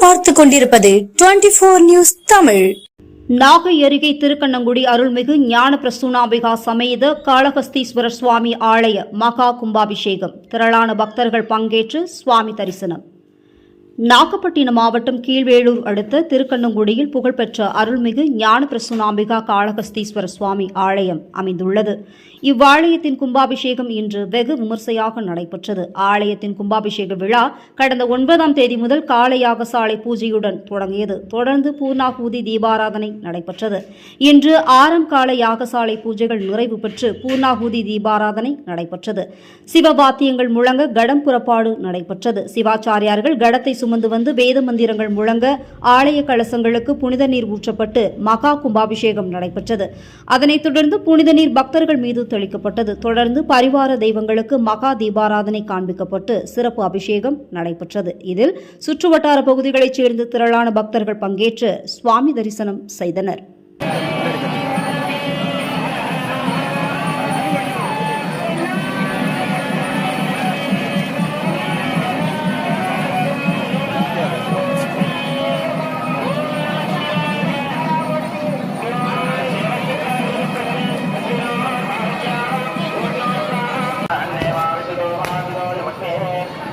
பார்த்துக் கொண்டிருப்பது 24 நியூஸ் தமிழ். நாகை அருகே திருக்கண்ணங்குடி அருள்மிகு ஞான பிரசூனாம்பிகா சமேத காளஹஸ்தீஸ்வரர் சுவாமி ஆலய மகா கும்பாபிஷேகம். திரளான பக்தர்கள் பங்கேற்று சுவாமி தரிசனம். நாகப்பட்டினம் மாவட்டம் கீழ்வேளூர் அடுத்த திருக்கண்ணங்குடியில் புகழ்பெற்ற அருள்மிகு ஞான பிரசூனாம்பிகா காளஹஸ்தீஸ்வரர் சுவாமி ஆலயம் அமைந்துள்ளது. இவ்வாலயத்தின் கும்பாபிஷேகம் இன்று வெகு விமர்சையாக நடைபெற்றது. ஆலயத்தின் கும்பாபிஷேக விழா கடந்த 9ஆம் தேதி முதல் காலை யாகசாலை பூஜையுடன் தொடங்கியது. தொடர்ந்து பூர்ணாகூதி தீபாராதனை நடைபெற்றது. இன்று 6ஆம் கால யாகசாலை பூஜைகள் நிறைவு பெற்று பூர்ணாகூதி தீபாராதனை நடைபெற்றது. சிவபாத்தியங்கள் முழங்க கடம் புறப்பாடு நடைபெற்றது. சிவாச்சாரியார்கள் கடத்தை சுமந்து வந்து வேத மந்திரங்கள் முழங்க ஆலய கலசங்களுக்கு புனித நீர் ஊற்றப்பட்டு மகா கும்பாபிஷேகம் நடைபெற்றது. அதனைத் தொடர்ந்து புனித நீர் பக்தர்கள் மீது தெளிக்கப்பட்டது. தொடர்ந்து பரிவார தெய்வங்களுக்கு மகா தீபாராதனை காண்பிக்கப்பட்டு சிறப்பு அபிஷேகம் நடைபெற்றது. இதில் சுற்றுவட்டார பகுதிகளைச் சேர்ந்த திரளான பக்தர்கள் பங்கேற்று சுவாமி தரிசனம் செய்தனர்.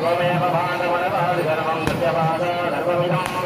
गोमेव भागवनवादिधर्मं दस्यवादो धर्मविदम्